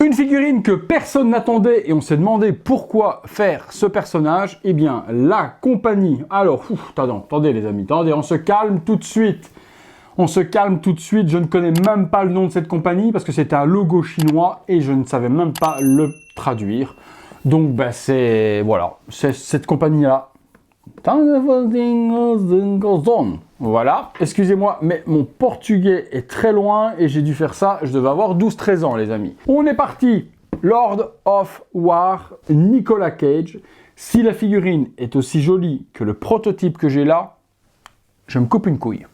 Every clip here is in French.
Une figurine que personne n'attendait et on s'est demandé pourquoi faire ce personnage. Eh bien, la compagnie... Alors, attendez les amis, attendez, on se calme tout de suite. On se calme tout de suite, je ne connais même pas le nom de cette compagnie parce que c'était un logo chinois et je ne savais même pas le traduire. Donc, ben, c'est... Voilà, c'est cette compagnie-là. Voilà, excusez-moi, mais mon portugais est très loin et j'ai dû faire ça, je devais avoir 12-13 ans les amis. On est parti, Lord of War, Nicolas Cage. Si la figurine est aussi jolie que le prototype que j'ai là, je me coupe une couille.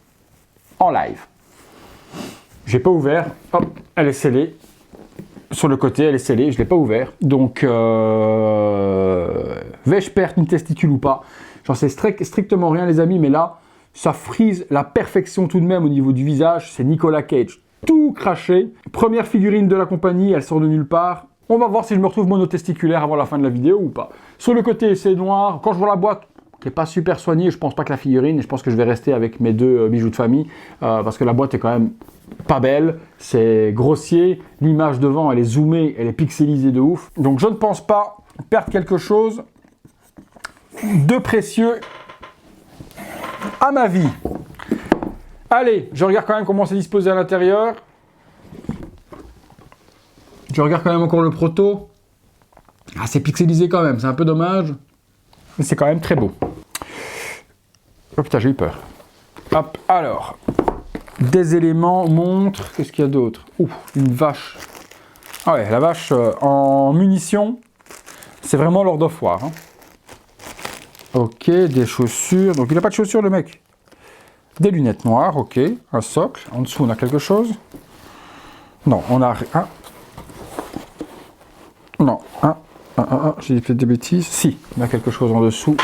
En live. J'ai pas ouvert, hop, elle est scellée. Sur le côté, elle est scellée, je l'ai pas ouvert. Donc, vais-je perdre une testicule ou pas? J'en sais strictement rien les amis, mais là, ça frise la perfection tout de même au niveau du visage. C'est Nicolas Cage, tout craché. Première figurine de la compagnie, elle sort de nulle part. On va voir si je me retrouve monotesticulaire avant la fin de la vidéo ou pas. Sur le côté, c'est noir. Quand je vois la boîte, qui n'est pas super soignée, je pense pas que la figurine, et je pense que je vais rester avec mes deux bijoux de famille, parce que la boîte est quand même pas belle, c'est grossier, l'image devant, elle est zoomée, elle est pixelisée de ouf. Donc je ne pense pas perdre quelque chose de précieux à ma vie. Allez, je regarde quand même comment c'est disposé à l'intérieur. Je regarde quand même encore le proto. Ah, c'est pixelisé quand même, c'est un peu dommage. Mais c'est quand même très beau. Oh putain, j'ai eu peur. Hop, alors. Des éléments, montre. Qu'est-ce qu'il y a d'autre? Une vache. Ah ouais, la vache en munitions. C'est vraiment Lord of War. Hein. Ok, des chaussures. Donc il n'a pas de chaussures le mec. Des lunettes noires, ok. Un socle. En dessous, on a quelque chose. Non, on a... Ah. Non, j'ai fait des bêtises. Si, on a quelque chose en dessous.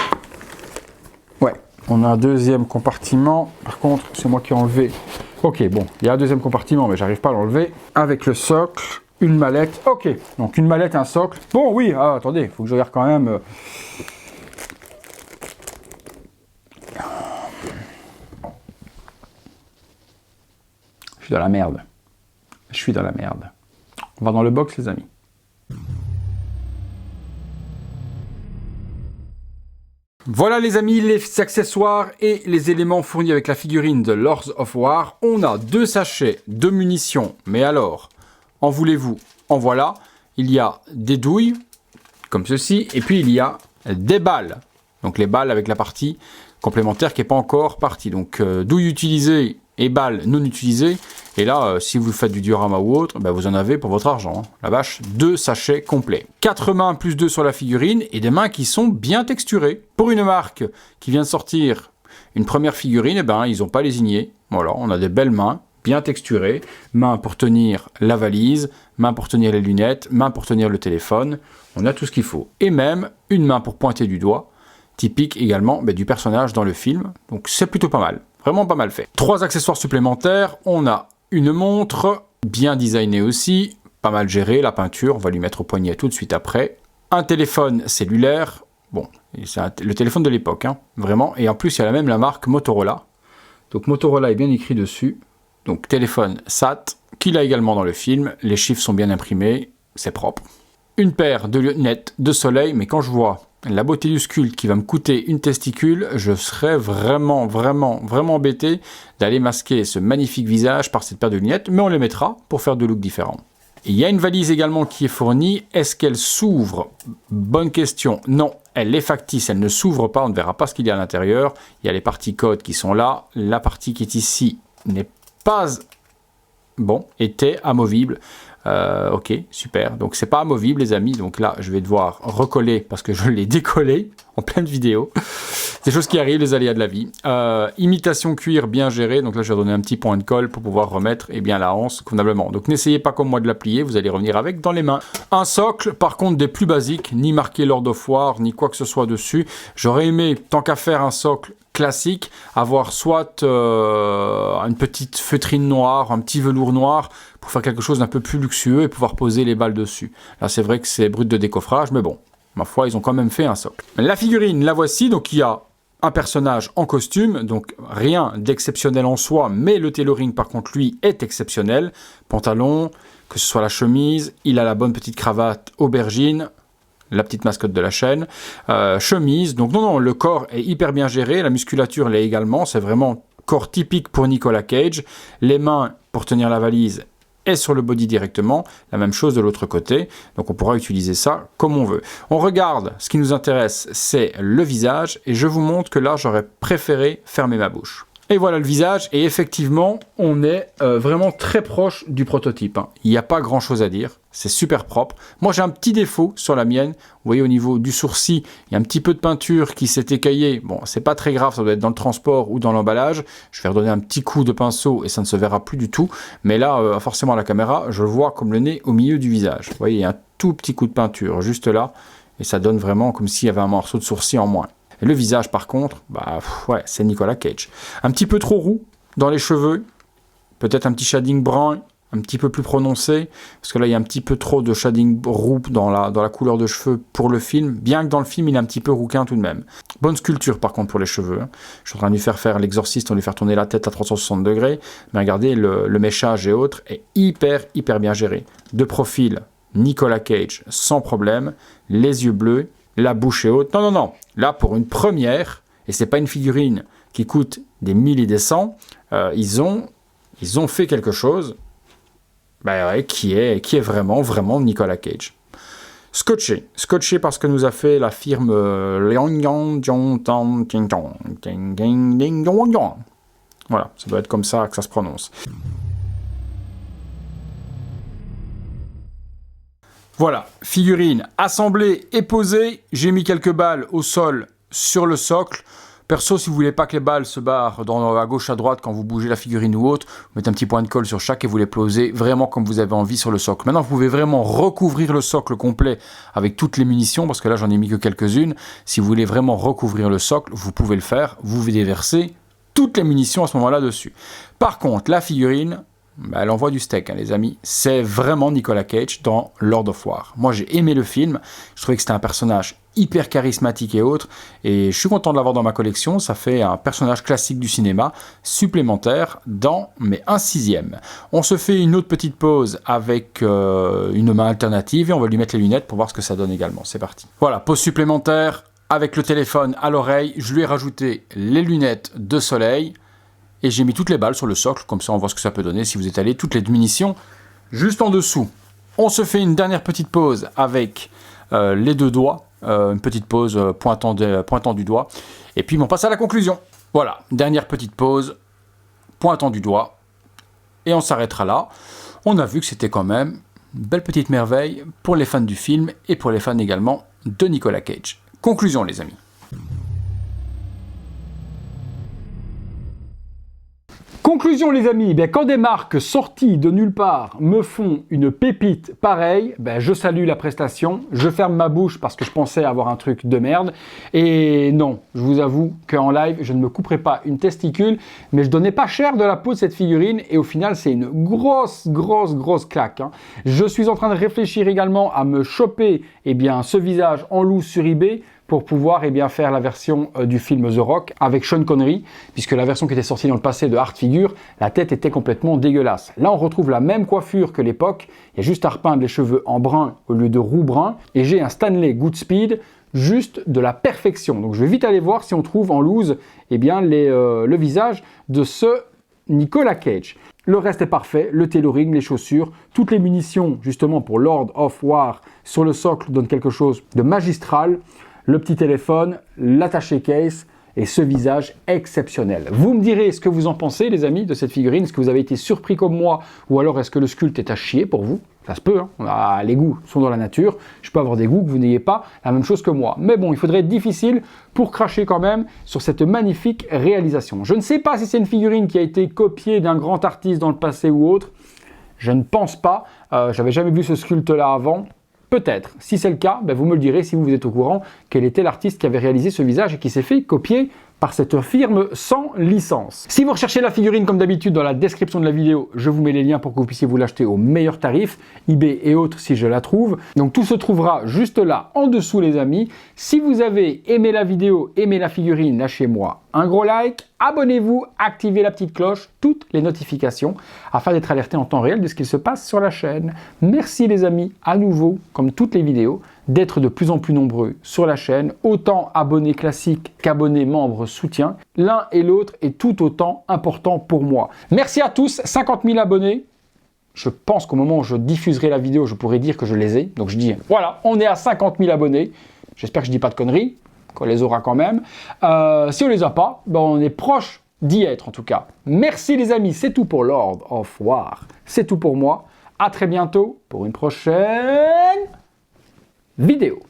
Ouais, on a un deuxième compartiment. Par contre, c'est moi qui ai enlevé. Ok, bon, il y a un deuxième compartiment, mais j'arrive pas à l'enlever. Avec le socle, une mallette. Ok, donc une mallette, un socle. Bon, oui, attendez, il faut que je regarde quand même... Je suis dans la merde. Je suis dans la merde. On va dans le box, les amis. Voilà les amis, les accessoires et les éléments fournis avec la figurine de Lords of War. On a 2 sachets de munitions, mais alors, en voulez-vous? En voilà. Il y a des douilles, comme ceci, et puis il y a des balles. Donc les balles avec la partie complémentaire qui n'est pas encore partie. Donc douilles utilisées et balles non utilisées. Et là, si vous faites du diorama ou autre, ben vous en avez pour votre argent. Hein. La vache, 2 sachets complets. 4 mains plus 2 sur la figurine et des mains qui sont bien texturées. Pour une marque qui vient de sortir une première figurine, eh ben, ils n'ont pas lésigné. Voilà, on a des belles mains, bien texturées. Mains pour tenir la valise, mains pour tenir les lunettes, mains pour tenir le téléphone. On a tout ce qu'il faut. Et même une main pour pointer du doigt. Typique également du personnage dans le film. Donc c'est plutôt pas mal. Vraiment pas mal fait. 3 accessoires supplémentaires. On a une montre, bien designée aussi, pas mal gérée, la peinture, on va lui mettre au poignet tout de suite après. Un téléphone cellulaire, bon, c'est le téléphone de l'époque, hein, vraiment. Et en plus, il y a même la marque Motorola. Donc Motorola est bien écrit dessus. Donc téléphone SAT, qu'il a également dans le film. Les chiffres sont bien imprimés, c'est propre. Une paire de lunettes de soleil, mais quand je vois la beauté du sculpte qui va me coûter une testicule, je serais vraiment embêté d'aller masquer ce magnifique visage par cette paire de lunettes, mais on les mettra pour faire deux looks différents. Il y a une valise également qui est fournie. Est-ce qu'elle s'ouvre? Bonne question. Non, elle est factice, elle ne s'ouvre pas, on ne verra pas ce qu'il y a à l'intérieur. Il y a les parties codes qui sont là. La partie qui est ici n'est pas... Bon, était amovible. Ok, super. Donc c'est pas amovible les amis. Donc là, je vais devoir recoller parce que je l'ai décollé en pleine vidéo. Des choses qui arrivent, les aléas de la vie. Imitation cuir bien gérée. Donc là, je vais donner un petit point de colle pour pouvoir remettre la anse convenablement. Donc n'essayez pas comme moi de la plier. Vous allez revenir avec dans les mains. Un socle, par contre, des plus basiques. Ni marqué Lord of War, ni quoi que ce soit dessus. J'aurais aimé, tant qu'à faire un socle classique, avoir soit une petite feutrine noire, un petit velours noir pour faire quelque chose d'un peu plus luxueux et pouvoir poser les balles dessus. Là, c'est vrai que c'est brut de décoffrage, mais bon, ma foi, ils ont quand même fait un socle. La figurine, la voici, donc il y a un personnage en costume, donc rien d'exceptionnel en soi, mais le tailoring, par contre, lui, est exceptionnel. Pantalon, que ce soit la chemise, il a la bonne petite cravate aubergine, la petite mascotte de la chaîne, chemise, donc non, le corps est hyper bien géré, la musculature l'est également, c'est vraiment corps typique pour Nicolas Cage, les mains pour tenir la valise et sur le body directement, la même chose de l'autre côté, donc on pourra utiliser ça comme on veut. On regarde, ce qui nous intéresse, c'est le visage, et je vous montre que là, j'aurais préféré fermer ma bouche. Et voilà le visage, et effectivement, on est vraiment très proche du prototype. Hein. Il n'y a pas grand chose à dire, c'est super propre. Moi j'ai un petit défaut sur la mienne, vous voyez au niveau du sourcil, il y a un petit peu de peinture qui s'est écaillée. Bon, c'est pas très grave, ça doit être dans le transport ou dans l'emballage. Je vais redonner un petit coup de pinceau et ça ne se verra plus du tout. Mais là, forcément à la caméra, je le vois comme le nez au milieu du visage. Vous voyez, il y a un tout petit coup de peinture juste là, et ça donne vraiment comme s'il y avait un morceau de sourcil en moins. Et le visage, par contre, ouais, c'est Nicolas Cage. Un petit peu trop roux dans les cheveux, peut-être un petit shading brun, un petit peu plus prononcé, parce que là, il y a un petit peu trop de shading roux dans la couleur de cheveux pour le film, bien que dans le film, il est un petit peu rouquin tout de même. Bonne sculpture, par contre, pour les cheveux. Hein. Je suis en train de lui faire l'exorciste, on lui faire tourner la tête à 360 degrés, mais regardez, le méchage et autres est hyper bien géré. De profil, Nicolas Cage, sans problème, les yeux bleus, la bouche est haute. Non. Là, pour une première, et c'est pas une figurine qui coûte des 1000 et des 100, ils ont fait quelque chose qui est vraiment Nicolas Cage. Scotché parce que nous a fait la firme voilà, ça doit être comme ça que ça se prononce. Voilà, figurine assemblée et posée. J'ai mis quelques balles au sol sur le socle. Perso, si vous voulez pas que les balles se barrent à gauche, à droite quand vous bougez la figurine ou autre, vous mettez un petit point de colle sur chaque et vous les posez vraiment comme vous avez envie sur le socle. Maintenant, vous pouvez vraiment recouvrir le socle complet avec toutes les munitions, parce que là, j'en ai mis que quelques-unes. Si vous voulez vraiment recouvrir le socle, vous pouvez le faire. Vous déversez toutes les munitions à ce moment-là dessus. Par contre, la figurine... elle envoie du steak, hein, les amis. C'est vraiment Nicolas Cage dans Lord of War. Moi, j'ai aimé le film. Je trouvais que c'était un personnage hyper charismatique et autres. Et je suis content de l'avoir dans ma collection. Ça fait un personnage classique du cinéma supplémentaire dans un 6e. On se fait une autre petite pause avec une main alternative et on va lui mettre les lunettes pour voir ce que ça donne également. C'est parti. Voilà, pause supplémentaire avec le téléphone à l'oreille. Je lui ai rajouté les lunettes de soleil. Et j'ai mis toutes les balles sur le socle, comme ça on voit ce que ça peut donner si vous étalez toutes les munitions juste en dessous. On se fait une dernière petite pause avec les deux doigts, une petite pause pointant du doigt, et puis on passe à la conclusion. Voilà, dernière petite pause, pointant du doigt, et on s'arrêtera là. On a vu que c'était quand même une belle petite merveille pour les fans du film et pour les fans également de Nicolas Cage. Conclusion les amis. Conclusion les amis, quand des marques sorties de nulle part me font une pépite pareille, je salue la prestation, je ferme ma bouche parce que je pensais avoir un truc de merde. Et non, je vous avoue qu'en live, je ne me couperai pas une testicule, mais je donnais pas cher de la peau de cette figurine et au final, c'est une grosse claque. Hein. Je suis en train de réfléchir également à me choper ce visage en loose sur eBay pour pouvoir faire la version du film The Rock avec Sean Connery, puisque la version qui était sortie dans le passé de Hard Figure, la tête était complètement dégueulasse. Là, on retrouve la même coiffure que l'époque, il y a juste à repeindre les cheveux en brun au lieu de roux brun, et j'ai un Stanley Goodspeed, juste de la perfection. Donc je vais vite aller voir si on trouve en loose le visage de ce Nicolas Cage. Le reste est parfait, le tailoring, les chaussures, toutes les munitions justement pour Lord of War sur le socle donnent quelque chose de magistral. Le petit téléphone, l'attaché case et ce visage exceptionnel. Vous me direz ce que vous en pensez les amis de cette figurine, est-ce que vous avez été surpris comme moi ou alors est-ce que le sculpte est à chier pour vous? Ça se peut, hein. Les goûts sont dans la nature, je peux avoir des goûts que vous n'ayez pas la même chose que moi. Mais bon, il faudrait être difficile pour cracher quand même sur cette magnifique réalisation. Je ne sais pas si c'est une figurine qui a été copiée d'un grand artiste dans le passé ou autre, je ne pense pas, j'avais jamais vu ce sculpte là avant. Peut-être. Si c'est le cas, vous me le direz si vous êtes au courant quel était l'artiste qui avait réalisé ce visage et qui s'est fait copier par cette firme sans licence. Si vous recherchez la figurine comme d'habitude dans la description de la vidéo, je vous mets les liens pour que vous puissiez vous l'acheter au meilleur tarif, eBay et autres si je la trouve. Donc tout se trouvera juste là en dessous les amis. Si vous avez aimé la vidéo, aimé la figurine, lâchez-moi un gros like, abonnez-vous, activez la petite cloche, toutes les notifications afin d'être alerté en temps réel de ce qu'il se passe sur la chaîne. Merci les amis, à nouveau, comme toutes les vidéos, d'être de plus en plus nombreux sur la chaîne, autant abonnés classiques qu'abonnés membres soutien. L'un et l'autre est tout autant important pour moi. Merci à tous, 50 000 abonnés. Je pense qu'au moment où je diffuserai la vidéo, je pourrai dire que je les ai. Donc je dis, voilà, on est à 50 000 abonnés. J'espère que je ne dis pas de conneries, qu'on les aura quand même. Si on ne les a pas, ben on est proche d'y être en tout cas. Merci les amis, c'est tout pour Lord of War. C'est tout pour moi. À très bientôt pour une prochaine vidéo.